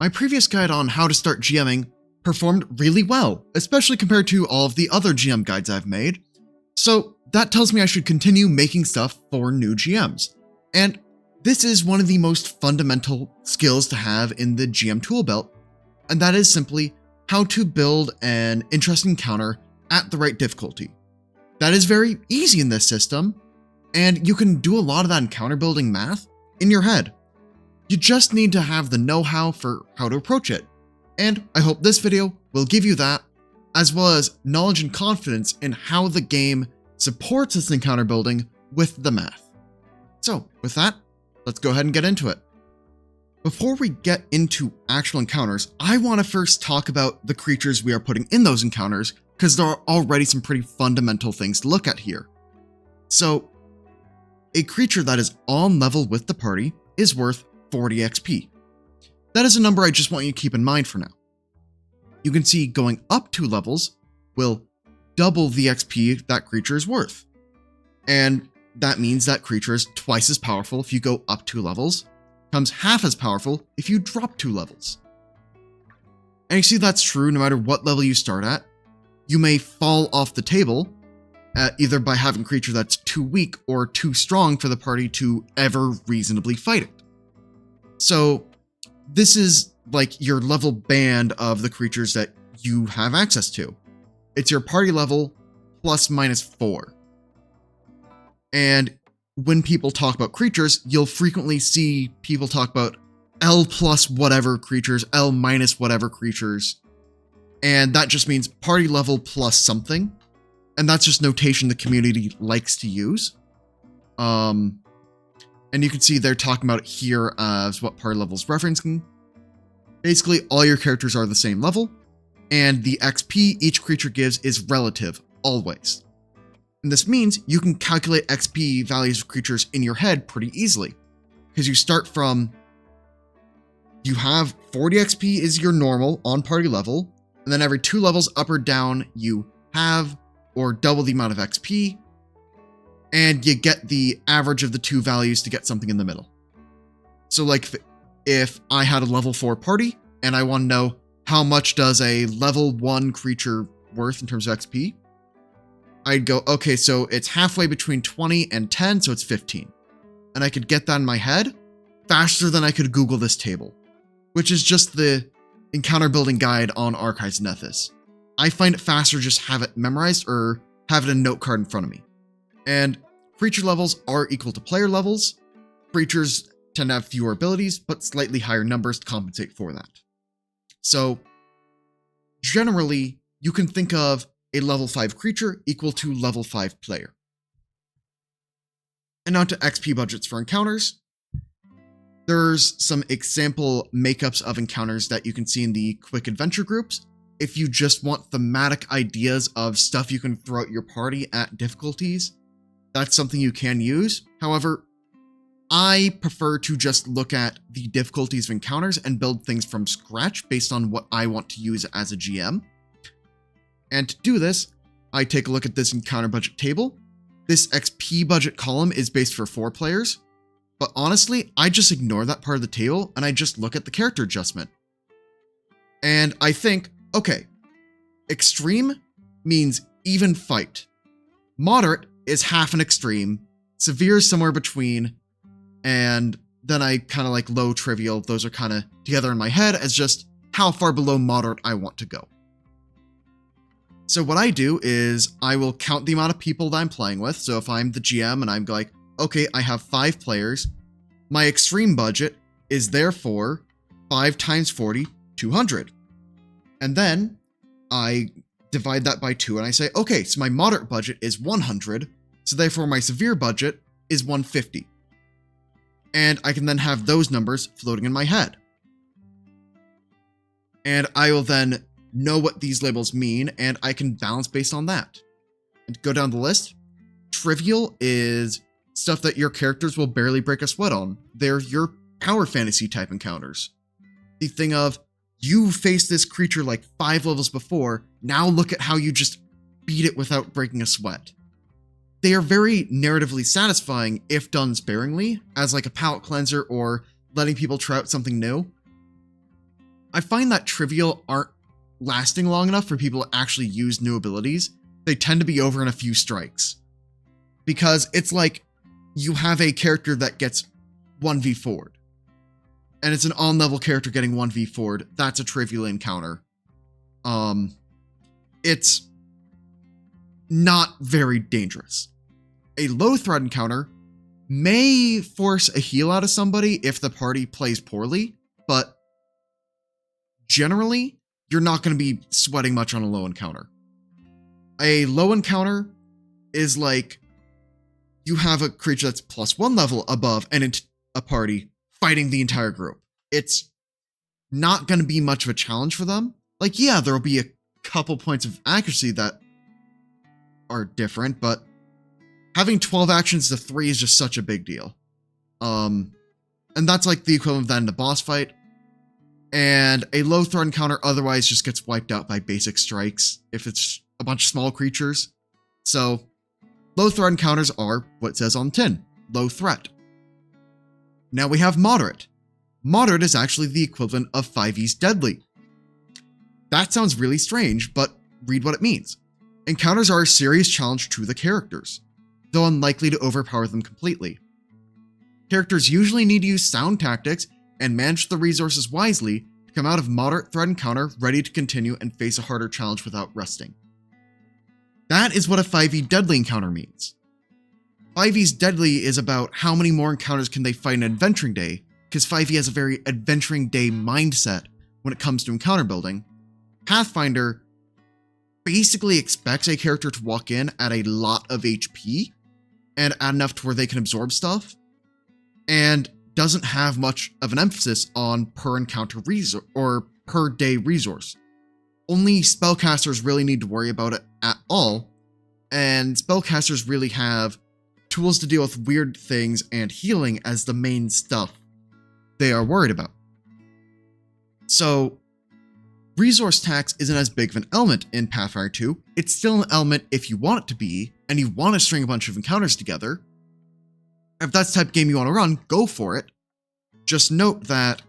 my previous guide on how to start GMing performed really well, especially compared to all of the other GM guides I've made. So that tells me I should continue making stuff for new GMs. And this is one of the most fundamental skills to have in the GM tool belt, and that is simply how to build an interesting encounter at the right difficulty. That is very easy in this system, and you can do a lot of that encounter building math in your head. You just need to have the know-how for how to approach it. And I hope this video will give you that, as well as knowledge and confidence in how the game supports this encounter building with the math. So with that, let's go ahead and get into it. Before we get into actual encounters, I want to first talk about the creatures we are putting in those encounters, because there are already some pretty fundamental things to look at here. So, a creature that is on level with the party is worth 40 XP. That is a number I just want you to keep in mind for now. You can see going up 2 levels will double the XP that creature is worth. And that means that creature is twice as powerful if you go up 2 levels, becomes half as powerful if you drop 2 levels. And you see that's true no matter what level you start at. You may fall off the table, either by having a creature that's too weak or too strong for the party to ever reasonably fight it. So this is like your level band of the creatures that you have access to. It's your party level plus minus 4. And when people talk about creatures, you'll frequently see people talk about L plus whatever creatures, L minus whatever creatures. And that just means party level plus something. And that's just notation the community likes to use. And you can see they're talking about it here as what party level is referencing. Basically, all your characters are the same level, and the XP each creature gives is relative, always. And this means you can calculate XP values of creatures in your head pretty easily, because you start from, you have 40 XP is your normal on party level, and then every 2 levels up or down, you have or double the amount of XP, and you get the average of the 2 values to get something in the middle. So like if I had a level 4 party and I want to know how much does a level 1 creature worth in terms of XP, I'd go, okay, so it's halfway between 20 and 10, so it's 15. And I could get that in my head faster than I could Google this table, which is just the encounter building guide on Archives and Ethos. I find it faster just have it memorized or have it in a note card in front of me. And creature levels are equal to player levels. Creatures tend to have fewer abilities, but slightly higher numbers to compensate for that. So generally, you can think of a level 5 creature equal to level 5 player. And now to XP budgets for encounters. There's some example makeups of encounters that you can see in the quick adventure groups. If you just want thematic ideas of stuff you can throw at your party at difficulties, that's something you can use. However, I prefer to just look at the difficulties of encounters and build things from scratch based on what I want to use as a GM. And to do this, I take a look at this encounter budget table. This XP budget column is based for 4 players, but honestly, I just ignore that part of the table and I just look at the character adjustment. And I think, okay, extreme means even fight. Moderate is half an extreme. Severe is somewhere between. And then I kind of like low trivial. Those are kind of together in my head as just how far below moderate I want to go. So what I do is I will count the amount of people that I'm playing with. So if I'm the GM and I'm like, okay, I have 5 players, my extreme budget is therefore 5 times 40, 200. And then I divide that by 2 and I say, okay, so my moderate budget is 100. So therefore my severe budget is 150. And I can then have those numbers floating in my head. And I will then know what these labels mean, and I can balance based on that. And go down the list. Trivial is stuff that your characters will barely break a sweat on. They're your power fantasy type encounters. The thing of, you faced this creature like 5 levels before, now look at how you just beat it without breaking a sweat. They are very narratively satisfying if done sparingly, as like a palate cleanser or letting people try out something new. I find that trivial aren't lasting long enough for people to actually use new abilities. They tend to be over in a few strikes. Because it's like you have a character that gets 1v4'd. And it's an on-level character getting 1v4'd. That's a trivial encounter. It's not very dangerous. A low threat encounter may force a heal out of somebody if the party plays poorly, but generally, you're not going to be sweating much on a low encounter. A low encounter is like you have a creature that's +1 level above and into a party fighting the entire group. It's not going to be much of a challenge for them. Like, yeah, there'll be a couple points of accuracy that are different, but having 12 actions to 3 is just such a big deal. And that's like the equivalent of that in the boss fight. And a low threat encounter otherwise just gets wiped out by basic strikes if it's a bunch of small creatures. So, low threat encounters are what it says on the tin, low threat. Now we have moderate. Moderate is actually the equivalent of 5e's deadly. That sounds really strange, but read what it means. Encounters are a serious challenge to the characters, though unlikely to overpower them completely. Characters usually need to use sound tactics and manage the resources wisely to come out of moderate threat encounter ready to continue and face a harder challenge without resting. That is what a 5e deadly encounter means. 5e's deadly is about how many more encounters can they fight in Adventuring Day, because 5e has a very Adventuring Day mindset when it comes to encounter building. Pathfinder basically expects a character to walk in at a lot of HP and add enough to where they can absorb stuff, and doesn't have much of an emphasis on per encounter resource or per day resource. Only spellcasters really need to worry about it at all, and spellcasters really have tools to deal with weird things and healing as the main stuff they are worried about. So, resource tax isn't as big of an element in Pathfinder 2. It's still an element if you want it to be, and you want to string a bunch of encounters together. If that's the type of game you want to run, go for it. Just note that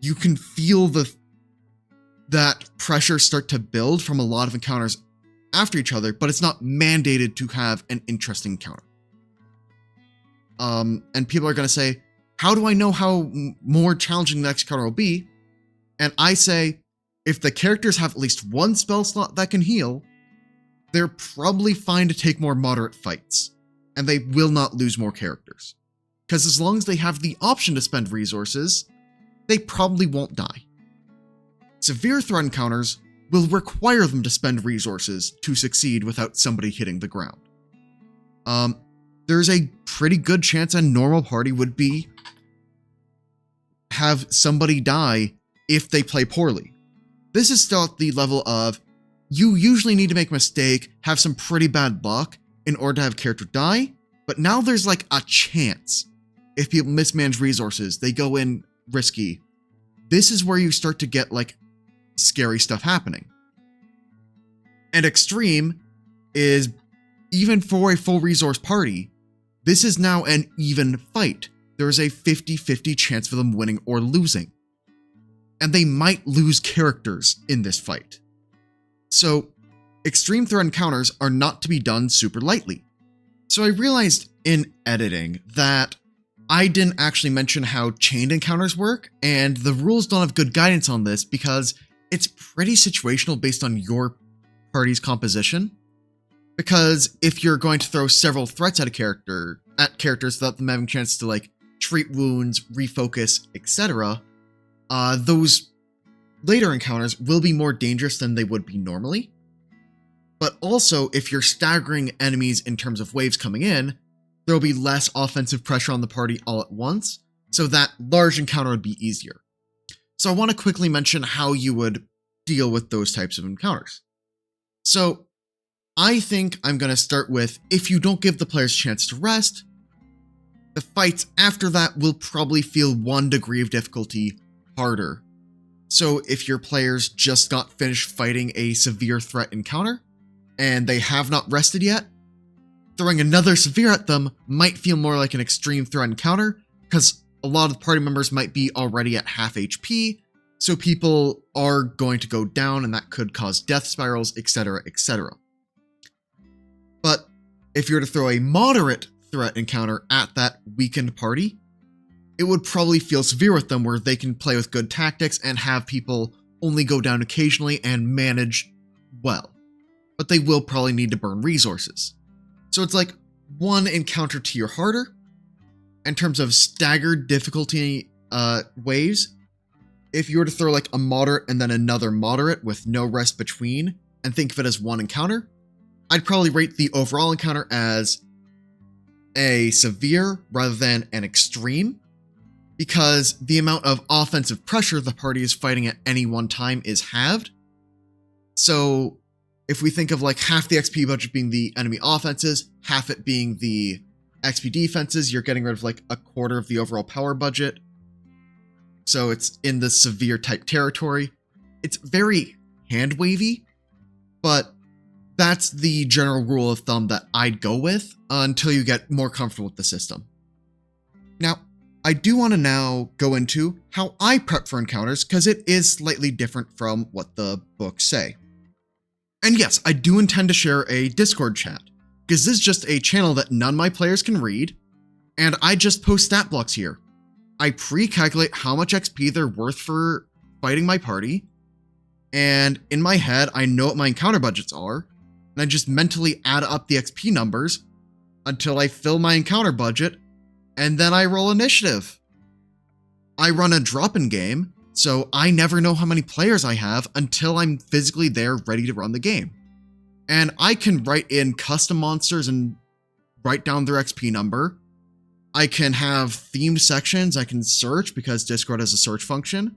you can feel that pressure start to build from a lot of encounters after each other, but it's not mandated to have an interesting encounter. And people are going to say, how do I know how more challenging the next encounter will be? And I say, if the characters have at least one spell slot that can heal, they're probably fine to take more moderate fights, and they will not lose more characters. Because as long as they have the option to spend resources, they probably won't die. Severe threat encounters will require them to spend resources to succeed without somebody hitting the ground. There's a pretty good chance a normal party would have somebody die if they play poorly. This is still at the level of, you usually need to make a mistake, have some pretty bad luck in order to have a character die, but now there's like a chance. If people mismanage resources, they go in risky. This is where you start to get like scary stuff happening. And extreme is, even for a full resource party, this is now an even fight. There is a 50-50 chance for them winning or losing. And they might lose characters in this fight. So, extreme threat encounters are not to be done super lightly. So I realized in editing that I didn't actually mention how chained encounters work, and the rules don't have good guidance on this because it's pretty situational based on your party's composition. Because if you're going to throw several threats at characters without them having a chance to like treat wounds, refocus, etc., those later encounters will be more dangerous than they would be normally. But also, if you're staggering enemies in terms of waves coming in, there will be less offensive pressure on the party all at once, so that large encounter would be easier. So I want to quickly mention how you would deal with those types of encounters. So I think I'm going to start with, if you don't give the players a chance to rest, the fights after that will probably feel 1 degree of difficulty harder. So if your players just got finished fighting a severe threat encounter, and they have not rested yet, throwing another severe at them might feel more like an extreme threat encounter, because a lot of the party members might be already at half HP, So people are going to go down, and that could cause death spirals, etc., etc. But if you were to throw a moderate threat encounter at that weakened party, it would probably feel severe with them, where they can play with good tactics and have people only go down occasionally and manage well. But they will probably need to burn resources. So it's like one encounter tier harder. In terms of staggered difficulty waves, if you were to throw like a moderate and then another moderate with no rest between, and think of it as one encounter, I'd probably rate the overall encounter as a severe rather than an extreme, because the amount of offensive pressure the party is fighting at any one time is halved. So if we think of like half the XP budget being the enemy offenses, half it being the XP defenses, you're getting rid of like a quarter of the overall power budget. So it's in the severe type territory. It's very hand wavy, but that's the general rule of thumb that I'd go with until you get more comfortable with the system. Now, I do want to now go into how I prep for encounters, because it is slightly different from what the books say. And yes, I do intend to share a Discord chat, because this is just a channel that none of my players can read, and I just post stat blocks here. I pre-calculate how much XP they're worth for fighting my party, and in my head, I know what my encounter budgets are, and I just mentally add up the XP numbers until I fill my encounter budget, and then I roll initiative. I run a drop-in game, so I never know how many players I have until I'm physically there ready to run the game. And I can write in custom monsters and write down their XP number. I can have themed sections I can search, because Discord has a search function.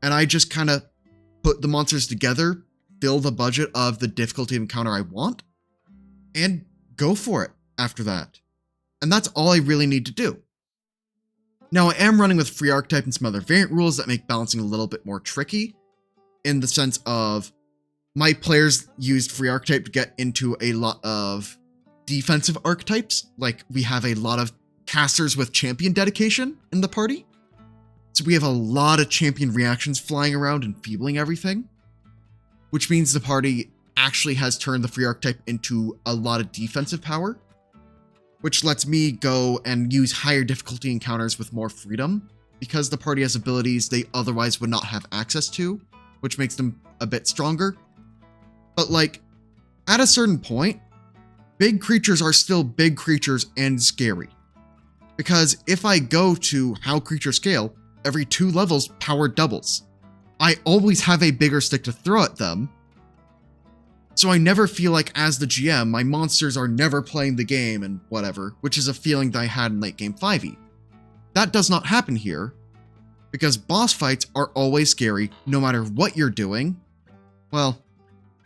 And I just kind of put the monsters together, fill the budget of the difficulty of encounter I want, and go for it after that. And that's all I really need to do. Now, I am running with free archetype and some other variant rules that make balancing a little bit more tricky, in the sense of my players used free archetype to get into a lot of defensive archetypes. Like, we have a lot of casters with champion dedication in the party. So we have a lot of champion reactions flying around and enfeebling everything, which means the party actually has turned the free archetype into a lot of defensive power, which lets me go and use higher difficulty encounters with more freedom, because the party has abilities they otherwise would not have access to, which makes them a bit stronger. But like, at a certain point, big creatures are still big creatures and scary. Because if I go to how creatures scale, every 2 levels power doubles. I always have a bigger stick to throw at them, so I never feel like, as the GM, my monsters are never playing the game and whatever, which is a feeling that I had in late game 5e. That does not happen here, because boss fights are always scary no matter what you're doing. Well,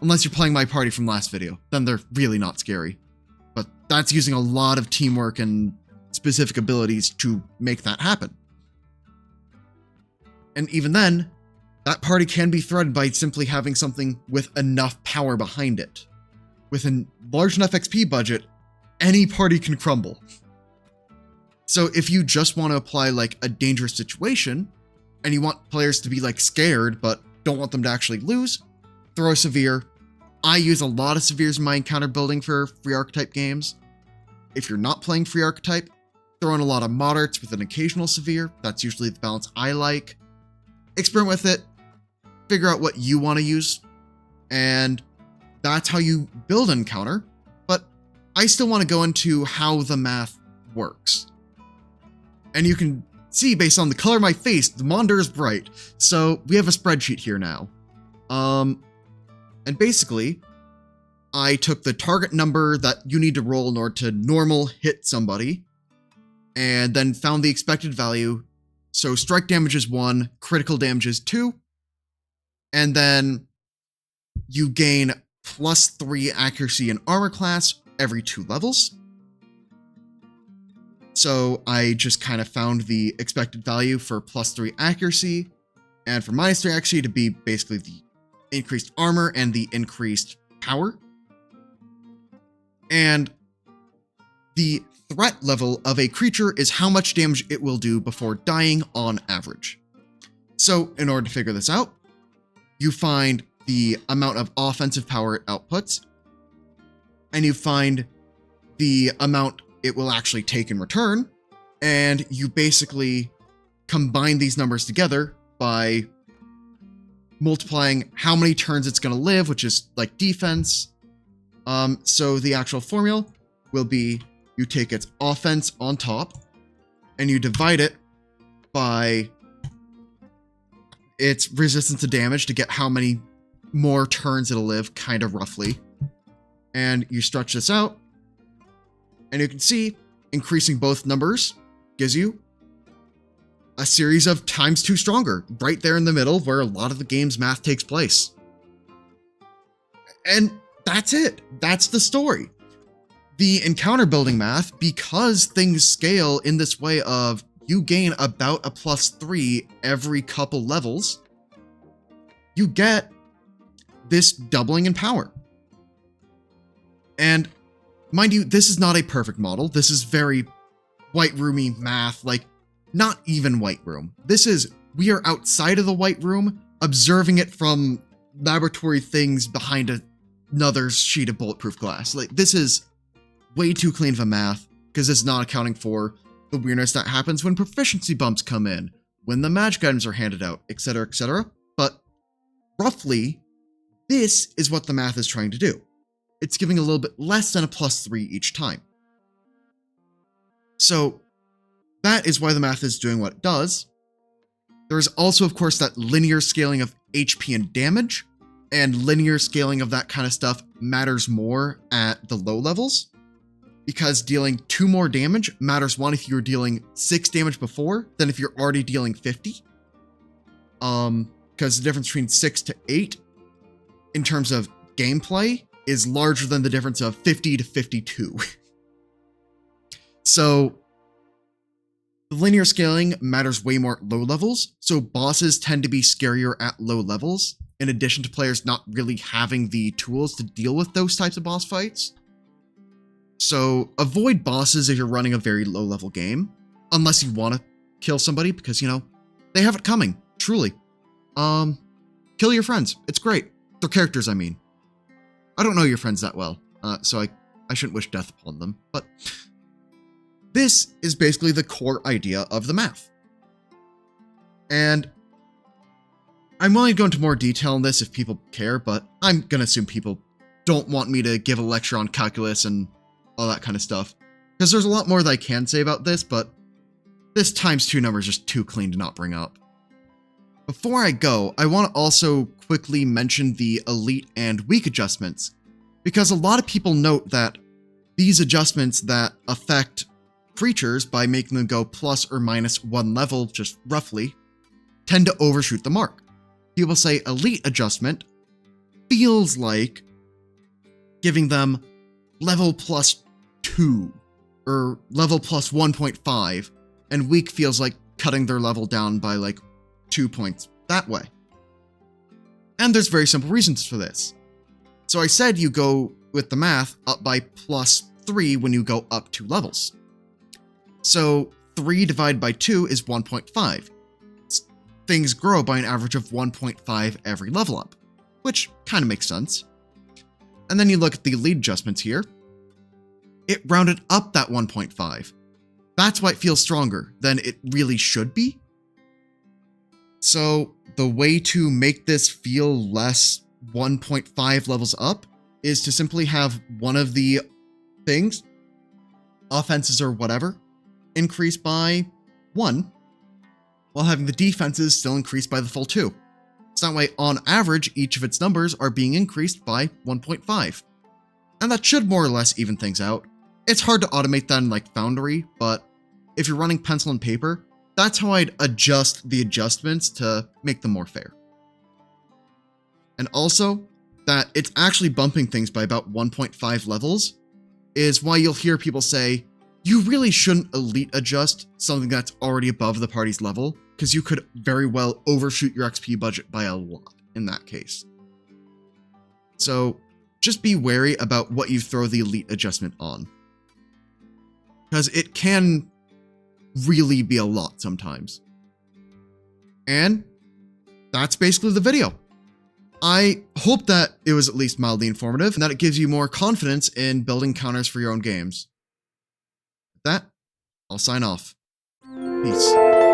unless you're playing my party from last video, then they're really not scary. But that's using a lot of teamwork and specific abilities to make that happen. And even then, that party can be threatened by simply having something with enough power behind it. With a large enough XP budget, any party can crumble. So if you just want to apply like a dangerous situation, and you want players to be like scared but don't want them to actually lose, throw a severe. I use a lot of severes in my encounter building for free archetype games. If you're not playing free archetype, throw in a lot of moderates with an occasional severe. That's usually the balance I like. Experiment with it, figure out what you want to use, and that's how you build an encounter. But I still want to go into how the math works. And you can see, based on the color of my face, the monitor is bright. So we have a spreadsheet here now. And basically, I took the target number that you need to roll in order to normal hit somebody, and then found the expected value. So strike damage is 1, critical damage is 2, and then you gain +3 accuracy and armor class every 2 levels. So I just kind of found the expected value for +3 accuracy, and for -3 accuracy to be basically the increased armor and the increased power. And the threat level of a creature is how much damage it will do before dying on average. So in order to figure this out, you find the amount of offensive power it outputs, and you find the amount it will actually take in return, and you basically combine these numbers together by multiplying how many turns it's going to live, which is like defense. So the actual formula will be you take its offense on top and you divide it by its resistance to damage to get how many more turns it'll live, kind of roughly. And you stretch this out, and you can see increasing both numbers gives you a series of ×2 stronger, right there in the middle where a lot of the game's math takes place. And that's it. That's the story. The encounter building math, because things scale in this way of you gain about a +3 every couple levels, you get this doubling in power. And mind you, this is not a perfect model. This is very White Roomy math, like not even White Room. This is, we are outside of the White Room, observing it from laboratory things behind another sheet of bulletproof glass. Like, this is way too clean of a math, because it's not accounting for the weirdness that happens when proficiency bumps come in, when the magic items are handed out, etc., etc. But roughly, this is what the math is trying to do. It's giving a little bit less than a +3 each time. So that is why the math is doing what it does. There's also, of course, that linear scaling of HP and damage, and linear scaling of that kind of stuff matters more at the low levels, because dealing 2 more damage matters 1 if you were dealing 6 damage before than if you're already dealing 50. Because the difference between 6 to 8 in terms of gameplay is larger than the difference of 50 to 52. So the linear scaling matters way more at low levels, so bosses tend to be scarier at low levels, in addition to players not really having the tools to deal with those types of boss fights. So avoid bosses if you're running a very low level game, unless you want to kill somebody, because, you know, they have it coming, truly. Kill your friends, it's great. Their characters, I mean. I don't know your friends that well, so I shouldn't wish death upon them, but this is basically the core idea of the math. And I'm willing to go into more detail on this if people care, but I'm going to assume people don't want me to give a lecture on calculus and all that kind of stuff, because there's a lot more that I can say about this, but this ×2 number is just too clean to not bring up. Before I go, I want to also quickly mention the elite and weak adjustments, because a lot of people note that these adjustments that affect creatures by making them go plus or minus 1 level, just roughly, tend to overshoot the mark. People say elite adjustment feels like giving them level +2 or level +1.5, and weak feels like cutting their level down by like 2 points that way. And there's very simple reasons for this. So I said you go with the math up by +3 when you go up 2 levels. So 3 divided by 2 is 1.5. Things grow by an average of 1.5 every level up, which kind of makes sense. And then you look at the elite adjustments here. It rounded up that 1.5. That's why it feels stronger than it really should be. So the way to make this feel less 1.5 levels up is to simply have one of the things, offenses or whatever, increase by 1, while having the defenses still increase by the full 2. So that way, on average, each of its numbers are being increased by 1.5. And that should more or less even things out. It's hard to automate that in like Foundry, but if you're running pencil and paper, that's how I'd adjust the adjustments to make them more fair. And also, that it's actually bumping things by about 1.5 levels is why you'll hear people say, you really shouldn't elite adjust something that's already above the party's level, because you could very well overshoot your XP budget by a lot in that case. So just be wary about what you throw the elite adjustment on, because it can really be a lot sometimes. And that's basically the video. I hope that it was at least mildly informative and that it gives you more confidence in building counters for your own games. With that, I'll sign off. Peace.